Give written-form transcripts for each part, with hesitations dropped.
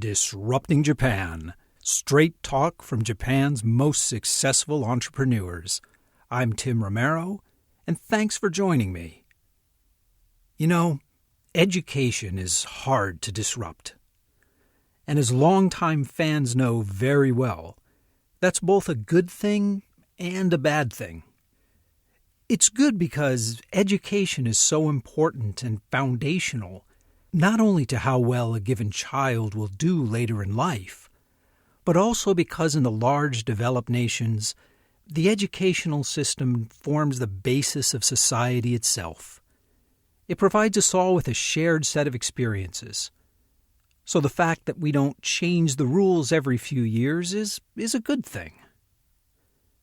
Disrupting Japan. Straight talk from Japan's most successful entrepreneurs. I'm Tim Romero, and thanks for joining me. You know, education is hard to disrupt. And as longtime fans know very well, that's both a good thing and a bad thing. It's good because education is so important and foundational, not only to how well a given child will do later in life, but also because in the large developed nations, the educational system forms the basis of society itself. It provides us all with a shared set of experiences. So the fact that we don't change the rules every few years is a good thing.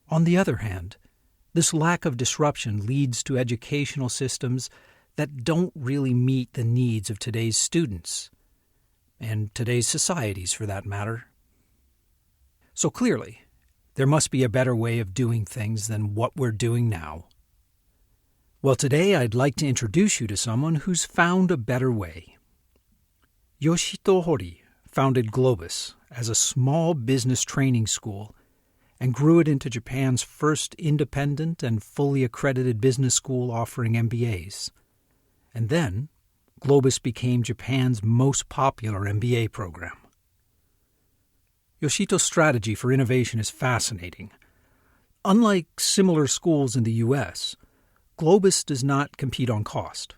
On the other hand, this lack of disruption leads to educational systems that don't really meet the needs of today's students, and today's societies for that matter. So clearly, there must be a better way of doing things than what we're doing now. Well, today I'd like to introduce you to someone who's found a better way. Yoshito Hori founded Globis as a small business training school and grew it into Japan's first independent and fully accredited business school offering MBAs. And then, Globis became Japan's most popular MBA program. Yoshito's strategy for innovation is fascinating. Unlike similar schools in the U.S., Globis does not compete on cost.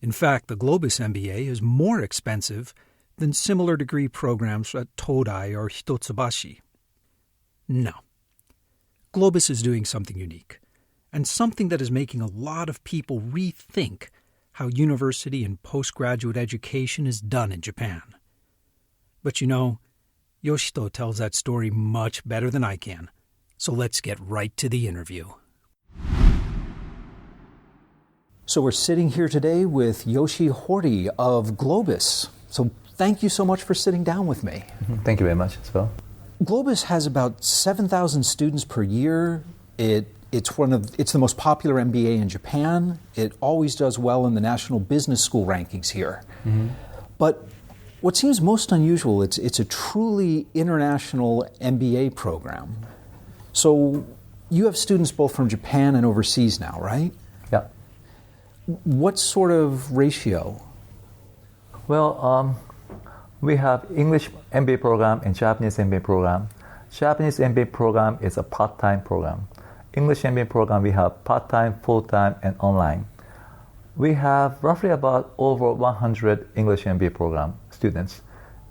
In fact, the Globis MBA is more expensive than similar degree programs at Todai or Hitotsubashi. No. Globis is doing something unique, and something that is making a lot of people rethink how university and postgraduate education is done in Japan. But you know, Yoshito tells that story much better than I can, so let's get right to the interview. So we're sitting here today with Yoshito Hori of Globis. So thank you so much for sitting down with me. Thank you very much as well. Globis has about 7,000 students per year. It's the most popular MBA in Japan. It always does well in the national business school rankings here. Mm-hmm. But what seems most unusual, it's a truly international MBA program. So you have students both from Japan and overseas now, right? Yeah. What sort of ratio? Well, we have English MBA program and Japanese MBA program. Japanese MBA program is a part-time program. English MBA program, we have part-time, full-time, and online. We have roughly about over 100 English MBA program students,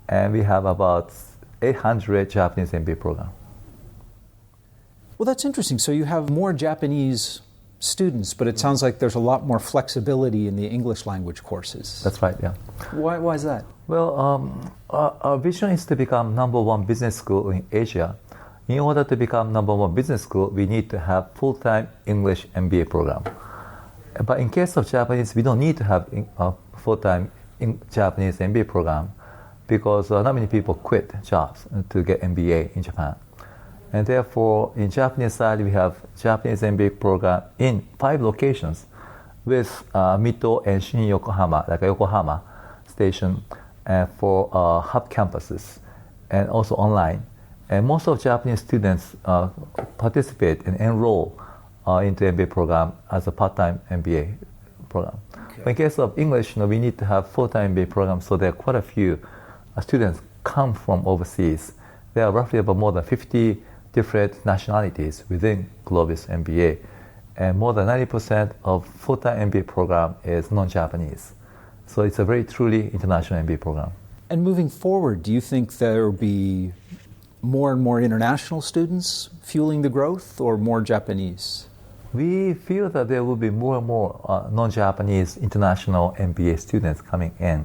and we have about 800 Japanese MBA program. Well, that's interesting. So you have more Japanese students, but it sounds like there's a lot more flexibility in the English language courses. That's right, yeah. Why is that? Well, our vision is to become number one business school in Asia. In order to become number one business school, we need to have full-time English MBA program. But in case of Japanese, we don't need to have a full-time Japanese MBA program because not many people quit jobs to get MBA in Japan. And therefore, in Japanese side, we have Japanese MBA program in 5 locations with Mito and Shin Yokohama, like a Yokohama station, for hub campuses, and also online. And most of Japanese students participate and enroll into MBA program as a part-time MBA program. Okay. But in case of English, we need to have full-time MBA program, so there are quite a few students come from overseas. There are roughly about more than 50 different nationalities within Globis MBA, and more than 90% of full-time MBA program is non-Japanese. So it's a very truly international MBA program. And moving forward, do you think there will be more and more international students fueling the growth, or more Japanese? We feel that there will be more and more non-Japanese international MBA students coming in.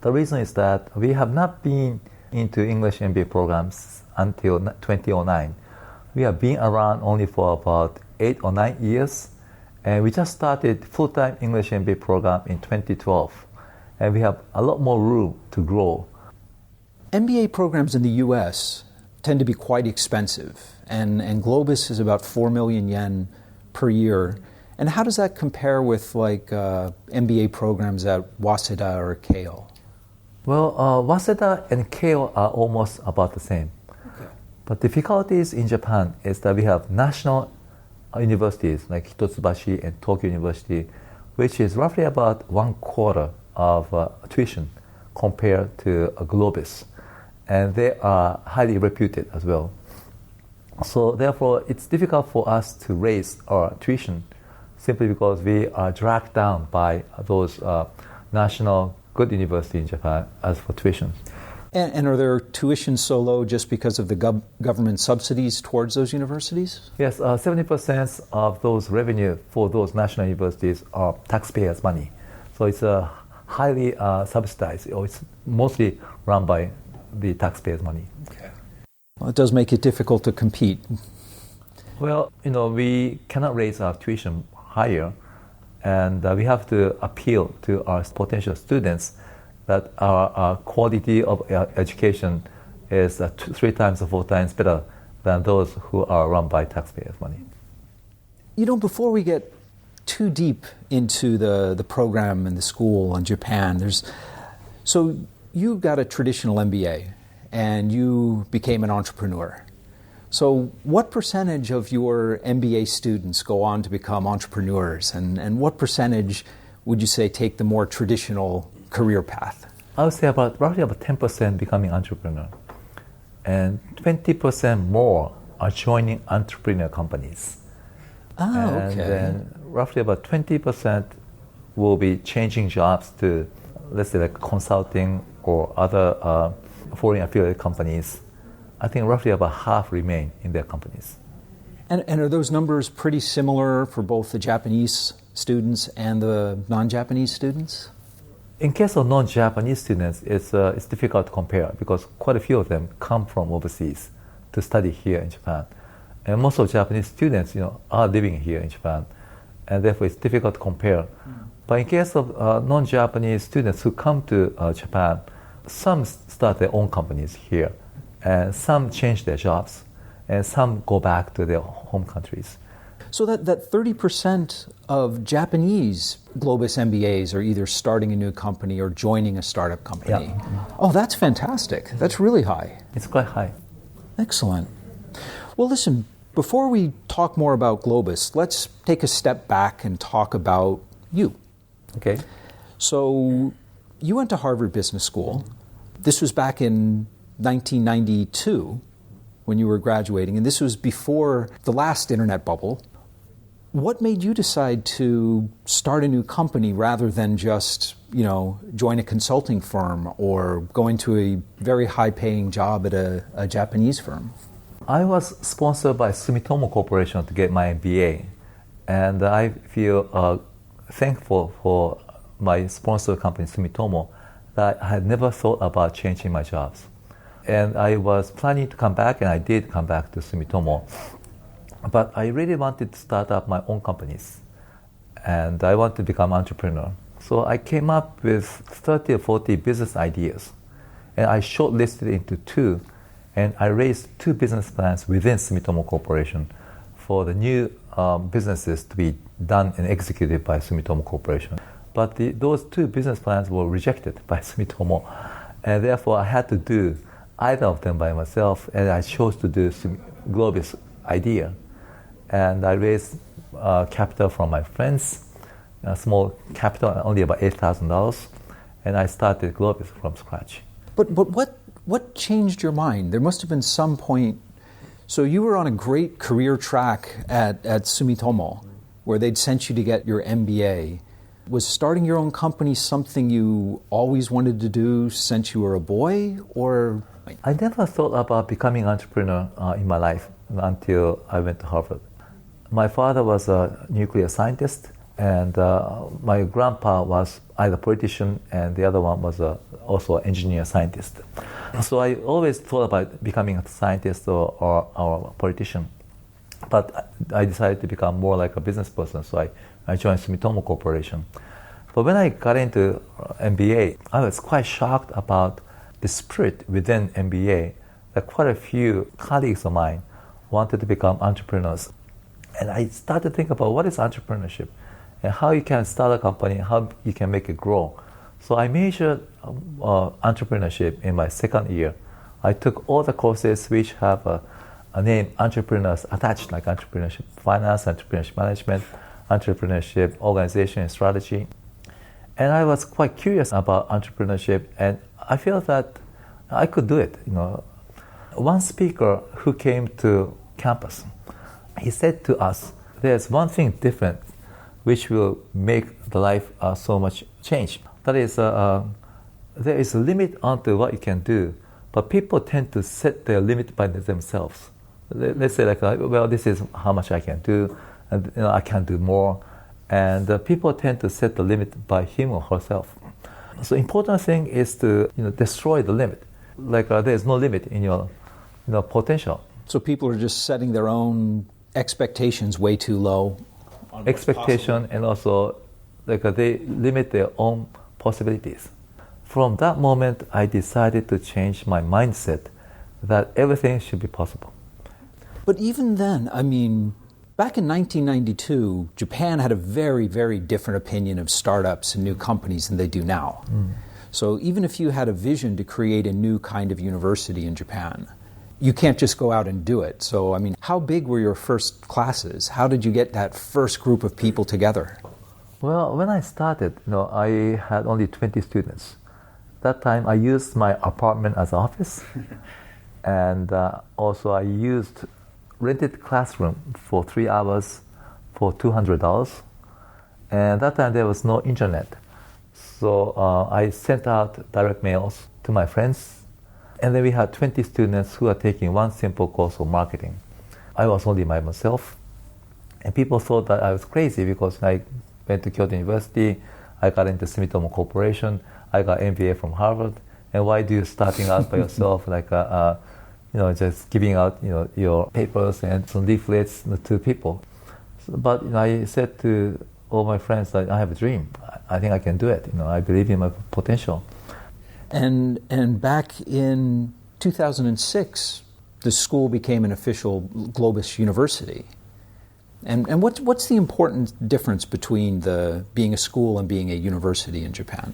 The reason is that we have not been into English MBA programs until 2009. We have been around only for about 8 or 9 years, and we just started full-time English MBA program in 2012, and we have a lot more room to grow. MBA programs in the U.S. tend to be quite expensive, and Globis is about 4 million yen per year. And how does that compare with MBA programs at Waseda or Keio? Well, Waseda and Keio are almost about the same. Okay. But difficulties in Japan is that we have national universities like Hitotsubashi and Tokyo University, which is roughly about 1/4 of tuition compared to Globis. And they are highly reputed as well. So therefore, it's difficult for us to raise our tuition simply because we are dragged down by those national good universities in Japan as for tuition. And are there tuitions so low just because of the government subsidies towards those universities? Yes, 70% of those revenue for those national universities are taxpayers' money. So it's highly subsidized, or it's mostly run by the taxpayers' money. Okay. Well, it does make it difficult to compete. Well, we cannot raise our tuition higher, and we have to appeal to our potential students that our quality of education is 3 times or 4 times better than those who are run by taxpayers' money. Before we get too deep into the program and the school in Japan, so you got a traditional MBA and you became an entrepreneur. So what percentage of your MBA students go on to become entrepreneurs, and what percentage would you say take the more traditional career path? I would say roughly about 10% becoming entrepreneur, and 20% more are joining entrepreneur companies. Okay. And then roughly about 20% will be changing jobs to, let's say, like consulting or other foreign affiliate companies. I think roughly about half remain in their companies. And are those numbers pretty similar for both the Japanese students and the non-Japanese students? In case of non-Japanese students, it's difficult to compare because quite a few of them come from overseas to study here in Japan. And most of Japanese students, are living here in Japan, and therefore it's difficult to compare. But in case of non-Japanese students who come to Japan, some start their own companies here, and some change their jobs, and some go back to their home countries. So that 30% of Japanese Globis MBAs are either starting a new company or joining a startup company. Yeah. Oh, that's fantastic. That's really high. It's quite high. Excellent. Well, listen, before we talk more about Globis, let's take a step back and talk about you. Okay. So you went to Harvard Business School. This was back in 1992 when you were graduating, and this was before the last internet bubble. What made you decide to start a new company rather than just, join a consulting firm or go into a very high-paying job at a Japanese firm? I was sponsored by Sumitomo Corporation to get my MBA, and I feel thankful for my sponsor company, Sumitomo, that I had never thought about changing my jobs. And I was planning to come back, and I did come back to Sumitomo. But I really wanted to start up my own companies, and I wanted to become an entrepreneur. So I came up with 30 or 40 business ideas, and I shortlisted into 2, and I raised 2 business plans within Sumitomo Corporation for the new businesses to be done and executed by Sumitomo Corporation. But those 2 business plans were rejected by Sumitomo, and therefore I had to do either of them by myself, and I chose to do Globis idea. And I raised capital from my friends, a small capital, only about $8,000, and I started Globis from scratch. But what changed your mind? There must have been some point. So you were on a great career track at Sumitomo, where they'd sent you to get your MBA. Was starting your own company something you always wanted to do since you were a boy, or? I never thought about becoming an entrepreneur in my life until I went to Harvard. My father was a nuclear scientist, and my grandpa was either a politician, and the other one was also an engineer scientist. So I always thought about becoming a scientist or a politician. But I decided to become more like a business person, so I joined Sumitomo Corporation. But when I got into MBA, I was quite shocked about the spirit within MBA that quite a few colleagues of mine wanted to become entrepreneurs. And I started to think about what is entrepreneurship and how you can start a company, how you can make it grow. So I majored entrepreneurship in my second year. I took all the courses which have a name entrepreneurs attached, like entrepreneurship finance, entrepreneurship management, entrepreneurship organization and strategy. And I was quite curious about entrepreneurship, and I felt that I could do it. One speaker who came to campus, he said to us, "There's one thing different, which will make the life so much change. That is, there is a limit onto what you can do, but people tend to set their limit by themselves. Let's say, well, this is how much I can do, and I can't do more." And people tend to set the limit by him or herself. So important thing is to destroy the limit. There is no limit in your potential. So people are just setting their own expectations way too low. Expectation, and also they limit their own possibilities. From that moment, I decided to change my mindset that everything should be possible. But even then, back in 1992, Japan had a very, very different opinion of startups and new companies than they do now. So even if you had a vision to create a new kind of university in Japan, you can't just go out and do it. So, how big were your first classes? How did you get that first group of people together? Well, when I started, I had only 20 students. That time, I used my apartment as an office, and also I used rented classroom for 3 hours for $200. And that time there was no internet. So I sent out direct mails to my friends. And then we had 20 students who are taking one simple course of marketing. I was only by myself. And people thought that I was crazy because I went to Kyoto University, I got into Sumitomo Corporation, I got MBA from Harvard. And why do you starting out by yourself just giving out your papers and some leaflets to people? But I said to all my friends that I have a dream. I think I can do it. I believe in my potential. And back in 2006, the school became an official Globis University. And what's the important difference between being a school and being a university in Japan?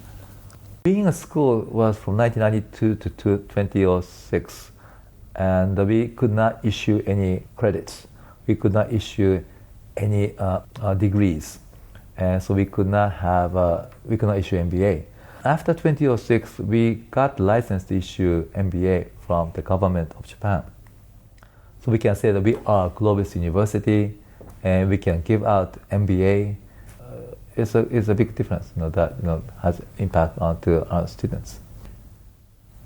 Being a school was from 1992 to 2006. And we could not issue any credits. We could not issue any degrees, and so we could not issue MBA. After 2006, we got licensed to issue MBA from the government of Japan. So we can say that we are Globis University, and we can give out MBA. It's a big difference, that has impact onto our students.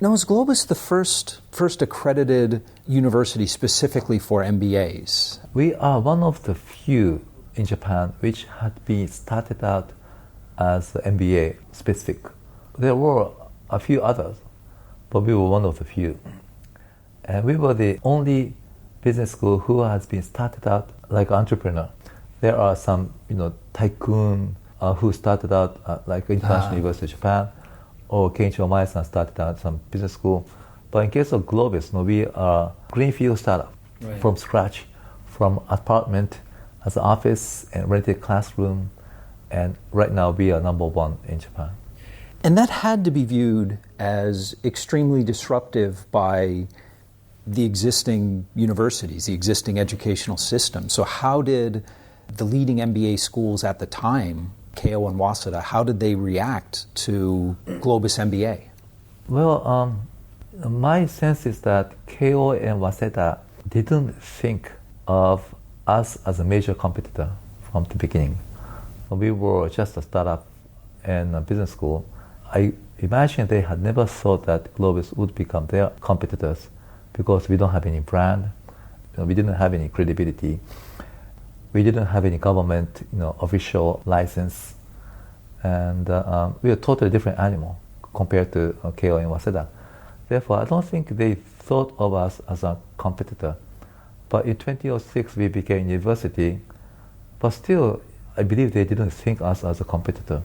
Now, is Globis the first accredited university specifically for MBAs? We are one of the few in Japan which had been started out as MBA specific. There were a few others, but we were one of the few. And we were the only business school who has been started out like an entrepreneur. There are some, tycoon who started out like International University of Japan, or Kenichiro Mae-san started out some business school. But in case of Globis, we are greenfield startup from scratch, from apartment as an office and rented classroom. And right now we are number one in Japan. And that had to be viewed as extremely disruptive by the existing universities, the existing educational system. So how did the leading MBA schools at the time, Keio and Waseda, how did they react to Globis MBA? Well, my sense is that Keio and Waseda didn't think of us as a major competitor from the beginning. We were just a startup and a business school. I imagine they had never thought that Globis would become their competitors because we don't have any brand, we didn't have any credibility. We didn't have any government, official license, and we are a totally different animal compared to Keio and Waseda. Therefore, I don't think they thought of us as a competitor. But in 2006, we became a university, but still, I believe they didn't think us as a competitor.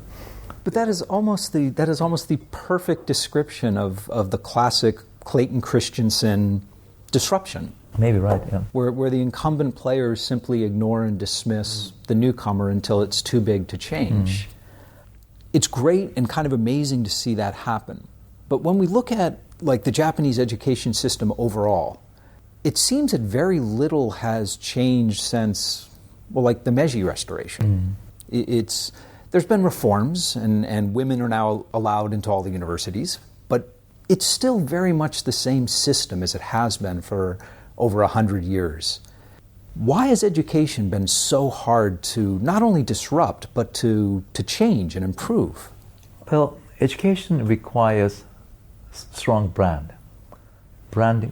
But that is almost the perfect description of the classic Clayton Christensen disruption. Maybe right, yeah. Where the incumbent players simply ignore and dismiss the newcomer until it's too big to change. it's great and kind of amazing to see that happen. But when we look at like the Japanese education system overall, it seems that very little has changed since, well, like the Meiji Restoration. There's been reforms, and women are now allowed into all the universities, but it's still very much the same system as it has been for over 100 years. Why has education been so hard to not only disrupt, but to change and improve? Well, education requires strong brand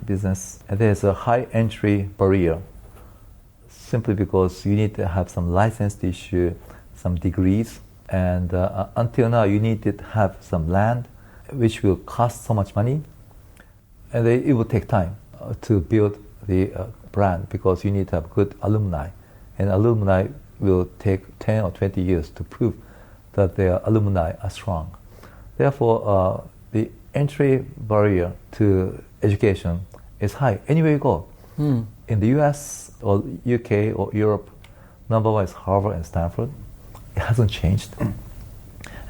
business. And there's a high entry barrier simply because you need to have some license to issue some degrees. And until now, you need to have some land, which will cost so much money. And it will take time to build the brand because you need to have good alumni. And alumni will take 10 or 20 years to prove that their alumni are strong. Therefore, the entry barrier to education is high anywhere you go. In the US or UK or Europe, number one is Harvard and Stanford. It hasn't changed.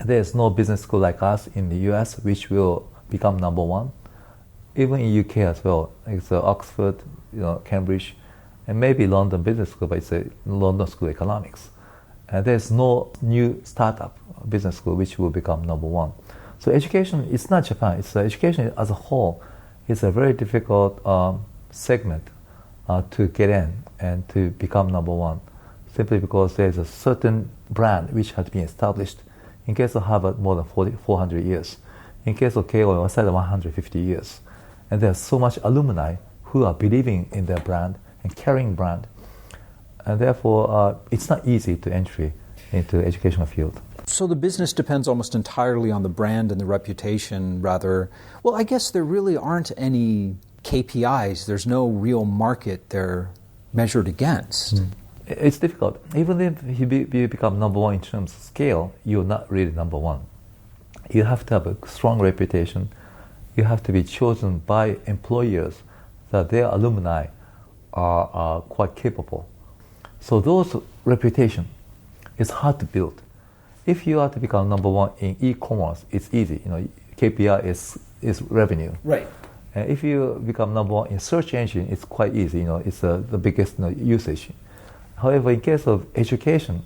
There's no business school like us in the US which will become number one. Even in UK as well, it's Oxford, Cambridge, and maybe London Business School, but it's a London School of Economics. And there's no new startup business school which will become number one. So education, it's not Japan, it's education as a whole. It's a very difficult segment to get in and to become number one, simply because there's a certain brand which has been established. In case of Harvard, more than 400 years. In case of Keio, outside of 150 years. And there's so much alumni who are believing in their brand and carrying brand. And therefore, it's not easy to entry into educational field. So the business depends almost entirely on the brand and the reputation rather. Well, I guess there really aren't any KPIs. There's no real market they're measured against. It's difficult. Even if you become number one in terms of scale, you're not really number one. You have to have a strong reputation. You have to be chosen by employers that their alumni are quite capable. So those reputation is hard to build. If you are to become number one in e-commerce, it's easy. KPI is revenue. Right. And if you become number one in search engine, it's quite easy. It's the biggest usage. However, in case of education,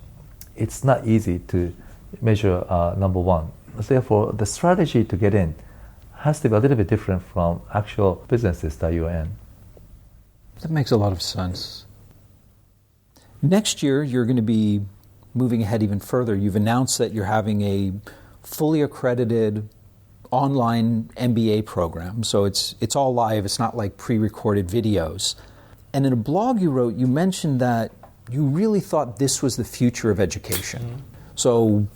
it's not easy to measure number one. Therefore, the strategy to get in has to be a little bit different from actual businesses that you're in. That makes a lot of sense. Next year, you're going to be moving ahead even further. You've announced that you're having a fully accredited online MBA program. So it's all live. It's not like pre-recorded videos. And in a blog you wrote, you mentioned that you really thought this was the future of education. So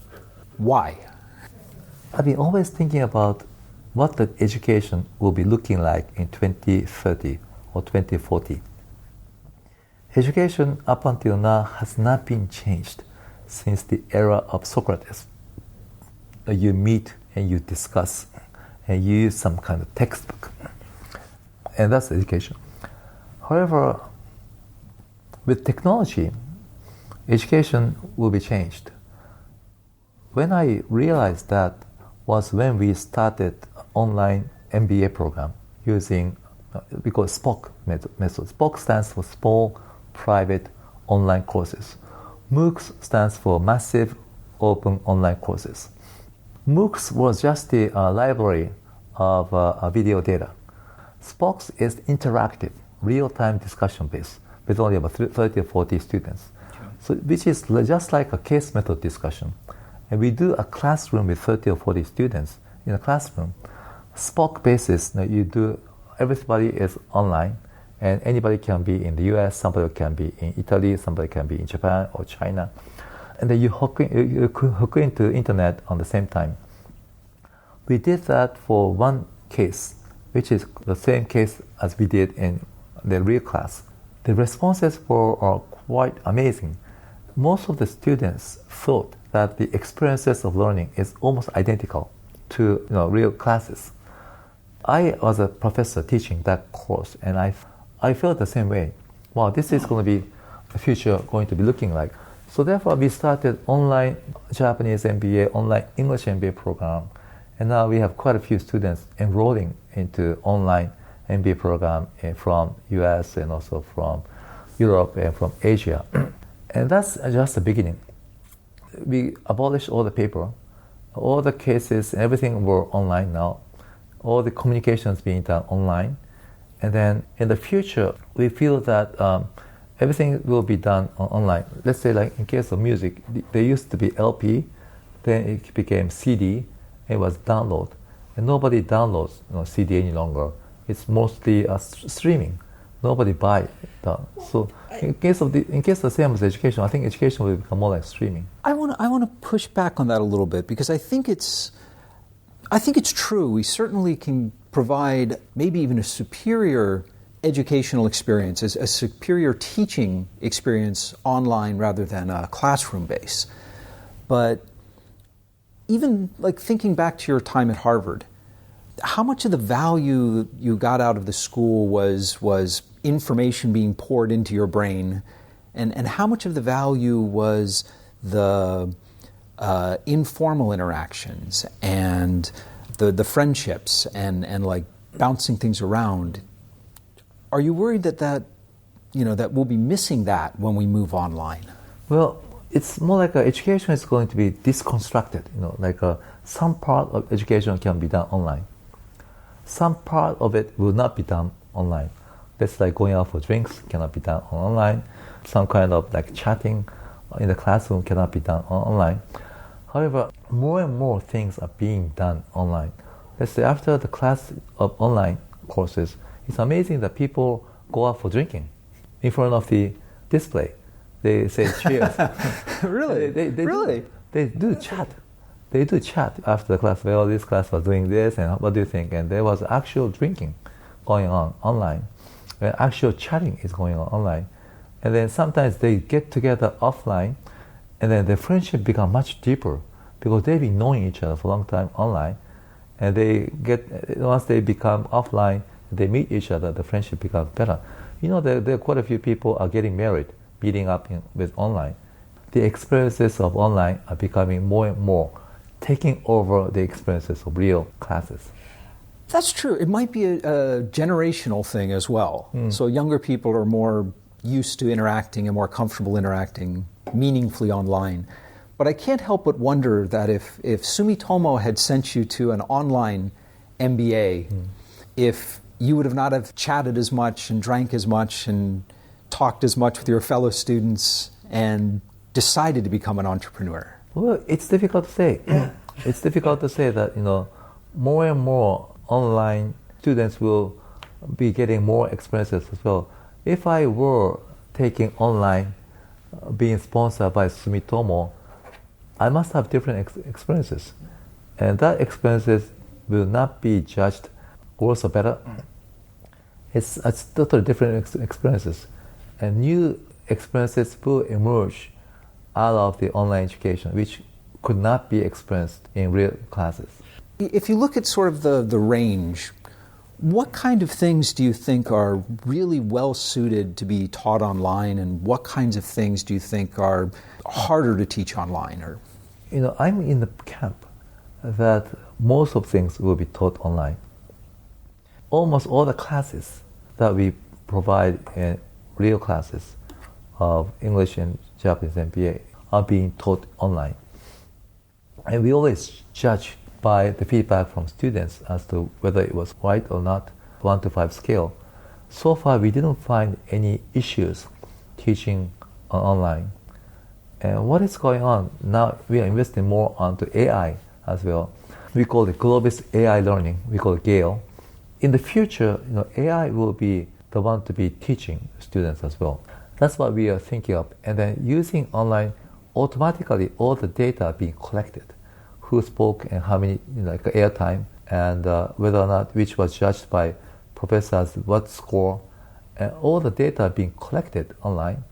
why? I've been always thinking about what the education will be looking like in 2030 or 2040. Education up until now has not been changed since the era of Socrates. You meet and you discuss and you use some kind of textbook. And that's education. However, with technology, education will be changed. When I realized that was when we started online MBA program using, we call it SPOC method. SPOC stands for Small Private Online Courses. MOOCs stands for Massive Open Online Courses. MOOCs was just the library of video data. SPOCs is interactive, real-time discussion based with only about 30 or 40 students. So, which is just like a case method discussion. And we do a classroom with 30 or 40 students in a classroom. SPOC basis, everybody is online, and anybody can be in the US, somebody can be in Italy, somebody can be in Japan or China. And then you hook into internet on the same time. We did that for one case, which is the same case as we did in the real class. The responses are quite amazing. Most of the students thought that the experiences of learning is almost identical to real classes. I was a professor teaching that course, and I felt the same way. Wow, this is going to be the future going to be looking like. So therefore, we started online Japanese MBA, online English MBA program, and now we have quite a few students enrolling into online MBA program from US and also from Europe and from Asia. And that's just the beginning. We abolished all the paper, all the cases, everything were online now. All the communications being done online. And then in the future, we feel that everything will be done online. Let's say like in case of music, there used to be LP, then it became CD, it was download. And nobody downloads CD any longer. It's mostly streaming. Nobody buy that. So in case of the same as education, I think education will become more like streaming. I want to push back on that a little bit because I think it's true. We certainly can provide maybe even a superior educational experience, a superior teaching experience online rather than a classroom base. But even like thinking back to your time at Harvard, how much of the value you got out of the school was information being poured into your brain, and how much of the value was the informal interactions and the friendships and like bouncing things around? Are you worried that we'll be missing that when we move online? Well, it's more like education is going to be disconstructed. Some part of education can be done online. Some part of it will not be done online. That's like going out for drinks cannot be done online. Some kind of like chatting in the classroom cannot be done online. However, more and more things are being done online. Let's say after the class of online courses, it's amazing that people go out for drinking in front of the display. They say cheers. Really? They do chat. They do chat after the class. Well, this class was doing this, and what do you think? And there was actual drinking going on online. And actual chatting is going on online. And then sometimes they get together offline, and then their friendship become much deeper because they've been knowing each other for a long time online. And once they become offline, they meet each other, the friendship becomes better. There are quite a few people are getting married, meeting up with online. The experiences of online are becoming more and more, taking over the experiences of real classes. That's true. It might be a generational thing as well. So younger people are more used to interacting and more comfortable interacting meaningfully online. But I can't help but wonder that if Sumitomo had sent you to an online MBA, if you would have not have chatted as much and drank as much and talked as much with your fellow students and decided to become an entrepreneur. Well, it's difficult to say. It's difficult to say that, more and more online students will be getting more experiences as well. If I were taking online, being sponsored by Sumitomo, I must have different experiences. And that experiences will not be judged worse or better. It's totally different experiences. And new experiences will emerge out of the online education, which could not be experienced in real classes. If you look at sort of the range, what kind of things do you think are really well suited to be taught online, and what kinds of things do you think are harder to teach online? Or I'm in the camp that most of things will be taught online. Almost all the classes that we provide in real classes of English and Japanese MBA are being taught online. And we always judge by the feedback from students as to whether it was right or not, 1 to 5 scale. So far, we didn't find any issues teaching online. And what is going on now? We are investing more onto AI as well. We call it Globis AI learning. We call it GALE. In the future, AI will be the one to be teaching students as well. That's what we are thinking of. And then using online, automatically all the data being collected. Who spoke and how many, airtime, and whether or not which was judged by professors, what score, and all the data being collected online.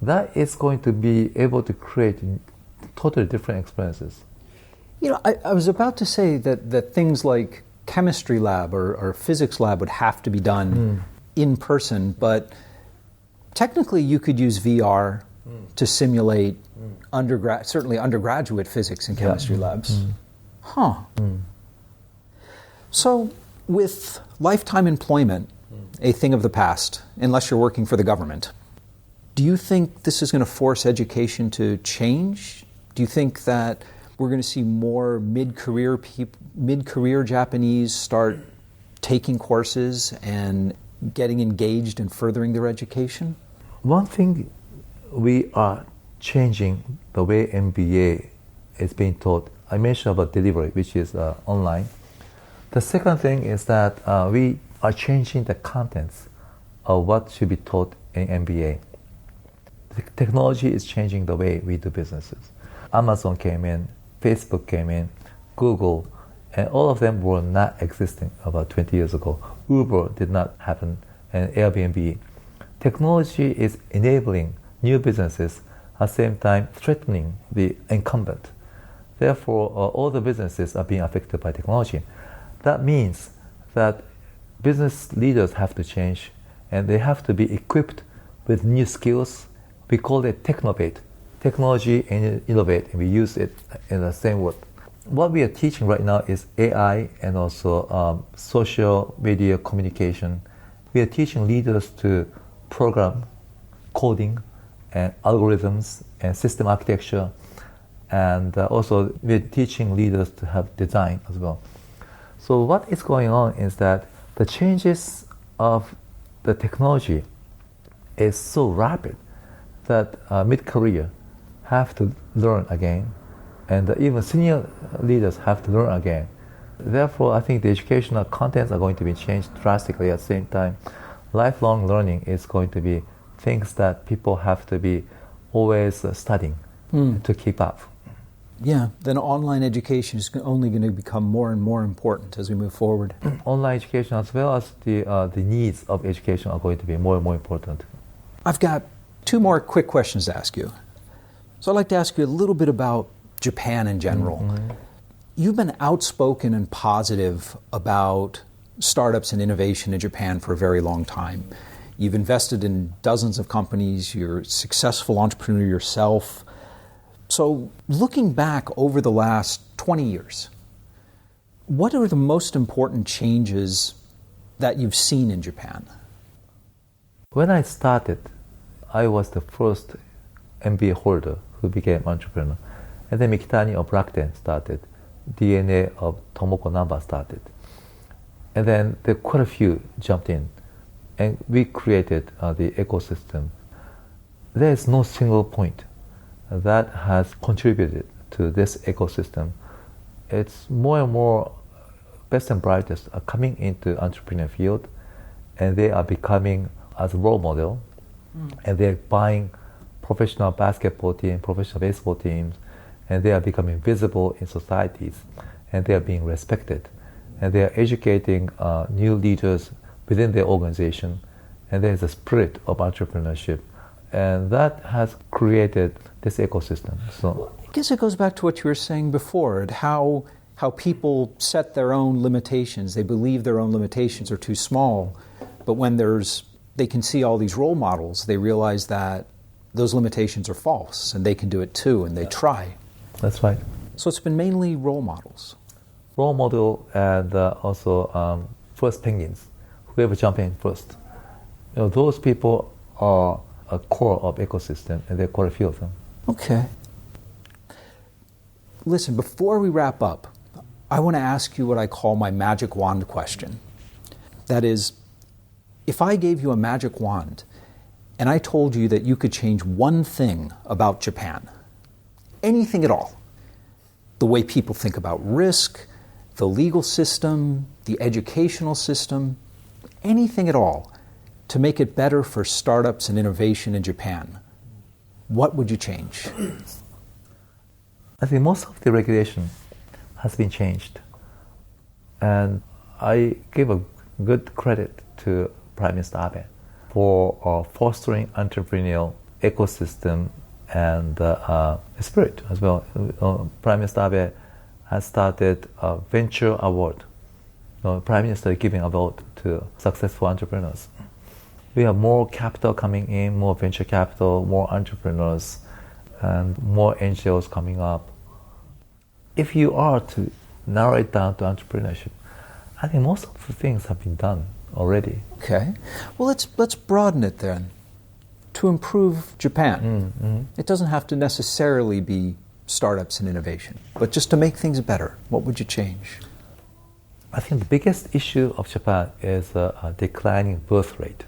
That is going to be able to create totally different experiences. I was about to say that things like chemistry lab or physics lab would have to be done in person, but technically you could use VR to simulate certainly undergraduate physics and chemistry labs. Huh. So with lifetime employment, a thing of the past, unless you're working for the government, do you think this is going to force education to change? Do you think that we're going to see more mid-career Japanese start taking courses and getting engaged in furthering their education? One thing, we are changing the way MBA is being taught. I mentioned about delivery, which is online. The second thing is that we are changing the contents of what should be taught in MBA. The technology is changing the way we do businesses. Amazon came in, Facebook came in, Google, and all of them were not existing about 20 years ago. Uber did not happen, and Airbnb. Technology is enabling new businesses, at the same time threatening the incumbent. Therefore, all the businesses are being affected by technology. That means that business leaders have to change, and they have to be equipped with new skills. We call it technovate. Technology and innovate, and we use it in the same word. What we are teaching right now is AI and also social media communication. We are teaching leaders to program, coding, and algorithms and system architecture, and also we're teaching leaders to have design as well. So what is going on is that the changes of the technology is so rapid that mid-career have to learn again, and even senior leaders have to learn again. Therefore, I think the educational contents are going to be changed drastically. At the same time, lifelong learning is going to be things that people have to be always studying to keep up. Yeah, then online education is only going to become more and more important as we move forward. Online education as well as the needs of education are going to be more and more important. I've got two more quick questions to ask you. So I'd like to ask you a little bit about Japan in general. You've been outspoken and positive about startups and innovation in Japan for a very long time. You've invested in dozens of companies. You're a successful entrepreneur yourself. So looking back over the last 20 years, what are the most important changes that you've seen in Japan? When I started, I was the first MBA holder who became entrepreneur. And then Mikitani of Rakuten started. DNA of Tomoko Namba started. And then there quite a few jumped in. And we created the ecosystem. There is no single point that has contributed to this ecosystem. It's more and more best and brightest are coming into entrepreneurial field, and they are becoming as a role model, and they're buying professional basketball team, professional baseball teams, and they are becoming visible in societies, and they are being respected, and they are educating new leaders within their organization, and there is a spirit of entrepreneurship, and that has created this ecosystem. So I guess it goes back to what you were saying before, and how people set their own limitations. They believe their own limitations are too small, but when they can see all these role models, they realize that those limitations are false, and they can do it too, and they try. That's right. So it's been mainly role models. Role model and also first penguins, whoever jump in first. Those people are a core of ecosystem, and there are quite a few of them. Okay. Listen, before we wrap up, I want to ask you what I call my magic wand question. That is, if I gave you a magic wand and I told you that you could change one thing about Japan, anything at all, the way people think about risk, the legal system, the educational system, anything at all, to make it better for startups and innovation in Japan, what would you change? I think most of the regulation has been changed. And I give a good credit to Prime Minister Abe for fostering entrepreneurial ecosystem and spirit as well. Prime Minister Abe has started a venture award. Prime Minister giving award to successful entrepreneurs. We have more capital coming in, more venture capital, more entrepreneurs, and more NGOs coming up. If you are to narrow it down to entrepreneurship, I think most of the things have been done already. Okay. Well, let's broaden it then. To improve Japan, it doesn't have to necessarily be startups and innovation, but just to make things better, what would you change? I think the biggest issue of Japan is a declining birth rate.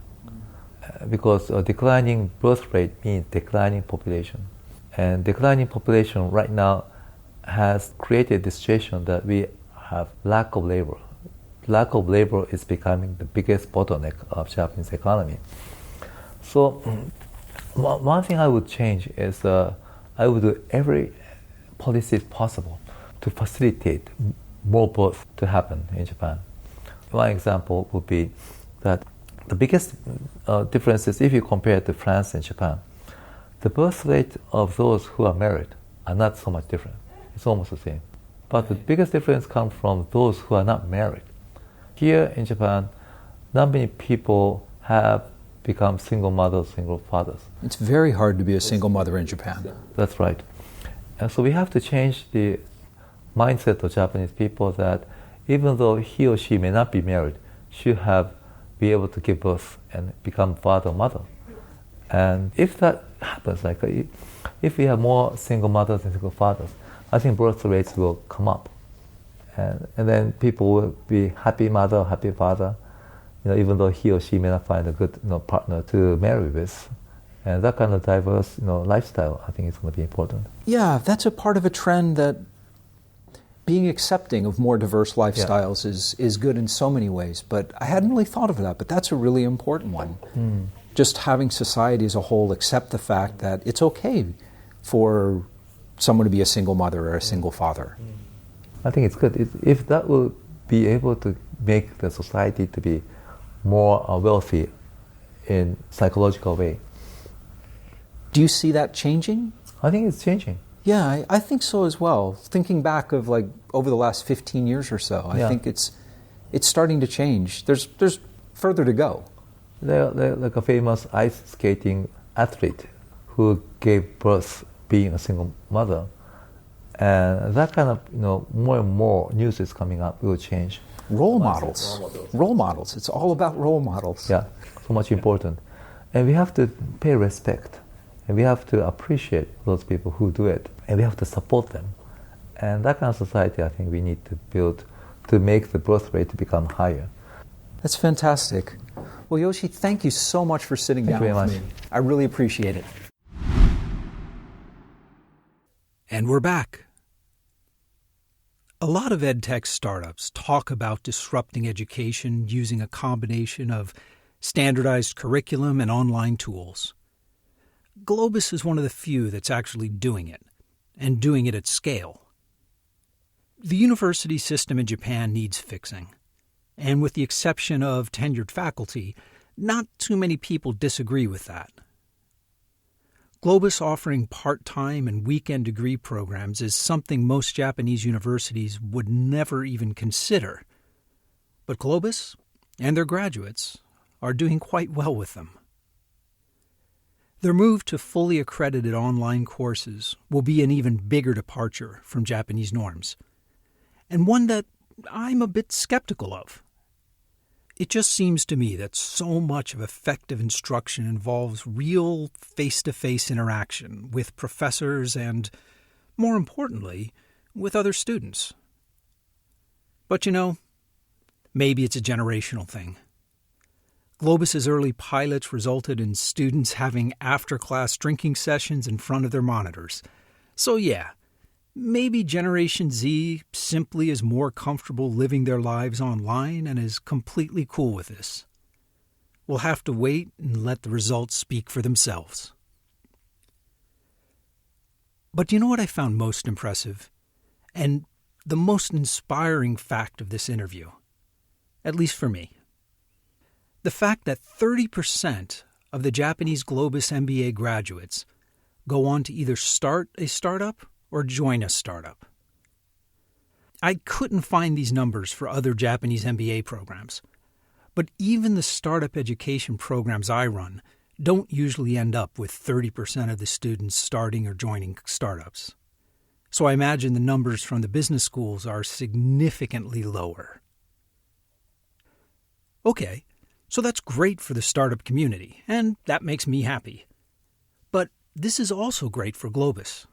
Because a declining birth rate means declining population. And declining population right now has created the situation that we have lack of labor. Lack of labor is becoming the biggest bottleneck of Japanese economy. So one thing I would change is I would do every policy possible to facilitate more birth to happen in Japan. One example would be that the biggest difference is if you compare to France and Japan, the birth rate of those who are married are not so much different. It's almost the same. But the biggest difference comes from those who are not married. Here in Japan, not many people have become single mothers, single fathers. It's very hard to be a single mother in Japan. That's right. And so we have to change the mindset of Japanese people that even though he or she may not be married, should be able to give birth and become father or mother. And if that happens, like if we have more single mothers and single fathers, I think birth rates will come up. And then people will be happy mother, happy father, even though he or she may not find a good partner to marry with. And that kind of diverse lifestyle, I think, is going to be important. Yeah, that's a part of a trend that being accepting of more diverse lifestyles is good in so many ways. But I hadn't really thought of that, but that's a really important one. Just having society as a whole accept the fact that it's okay for someone to be a single mother or a single father. I think it's good. If that will be able to make the society to be more wealthy in psychological way. Do you see that changing? I think it's changing. Yeah, I think so as well. Thinking back of over the last 15 years or so, I think it's starting to change. There's further to go. They're like a famous ice skating athlete who gave birth being a single mother. And that kind of, more and more news is coming up, will change. Role models. It's all about role models. Yeah, so much important. And we have to pay respect. And we have to appreciate those people who do it. And we have to support them. And that kind of society, I think we need to build to make the birth rate to become higher. That's fantastic. Well, Yoshi, thank you so much for sitting down with me. I really appreciate it. And we're back. A lot of edtech startups talk about disrupting education using a combination of standardized curriculum and online tools. Globis is one of the few that's actually doing it, and doing it at scale. The university system in Japan needs fixing, and with the exception of tenured faculty, not too many people disagree with that. Globis offering part-time and weekend degree programs is something most Japanese universities would never even consider. But Globis and their graduates are doing quite well with them. Their move to fully accredited online courses will be an even bigger departure from Japanese norms, and one that I'm a bit skeptical of. It just seems to me that so much of effective instruction involves real face-to-face interaction with professors and, more importantly, with other students. But maybe it's a generational thing. Globis's early pilots resulted in students having after-class drinking sessions in front of their monitors. So yeah, maybe Generation Z simply is more comfortable living their lives online and is completely cool with this. We'll have to wait and let the results speak for themselves. But you know what I found most impressive? And the most inspiring fact of this interview, at least for me. The fact that 30% of the Japanese Globis MBA graduates go on to either start a startup or join a startup. I couldn't find these numbers for other Japanese MBA programs, But even the startup education programs I run don't usually end up with 30% of the students starting or joining startups. So I imagine the numbers from the business schools are significantly lower. Okay, so that's great for the startup community, and that makes me happy. But this is also great for Globis.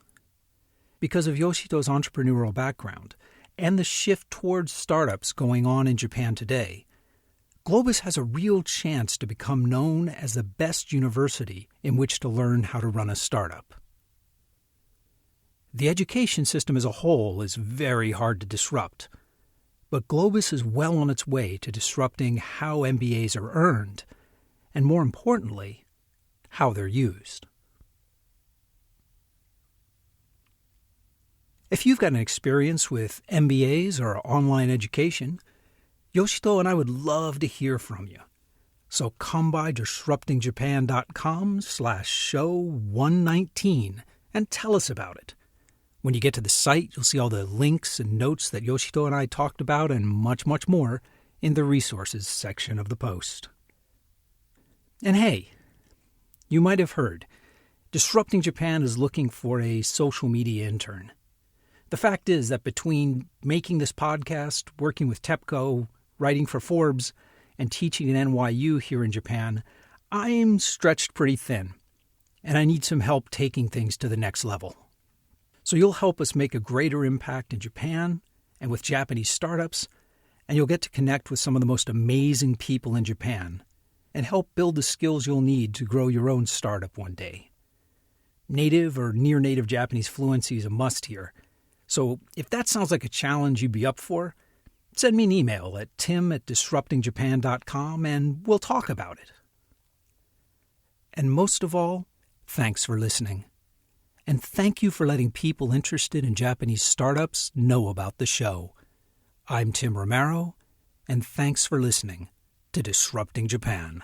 Because of Yoshito's entrepreneurial background and the shift towards startups going on in Japan today, Globis has a real chance to become known as the best university in which to learn how to run a startup. The education system as a whole is very hard to disrupt, but Globis is well on its way to disrupting how MBAs are earned, and more importantly, how they're used. If you've got an experience with MBAs or online education, Yoshito and I would love to hear from you. So come by disruptingjapan.com/show119 and tell us about it. When you get to the site, you'll see all the links and notes that Yoshito and I talked about and much, much more in the resources section of the post. And hey, you might have heard, Disrupting Japan is looking for a social media intern. The fact is that between making this podcast, working with TEPCO, writing for Forbes, and teaching at NYU here in Japan, I'm stretched pretty thin, and I need some help taking things to the next level. So you'll help us make a greater impact in Japan and with Japanese startups, and you'll get to connect with some of the most amazing people in Japan and help build the skills you'll need to grow your own startup one day. Native or near-native Japanese fluency is a must here, so if that sounds like a challenge you'd be up for, send me an email at tim@disruptingjapan.com and we'll talk about it. And most of all, thanks for listening. And thank you for letting people interested in Japanese startups know about the show. I'm Tim Romero, and thanks for listening to Disrupting Japan.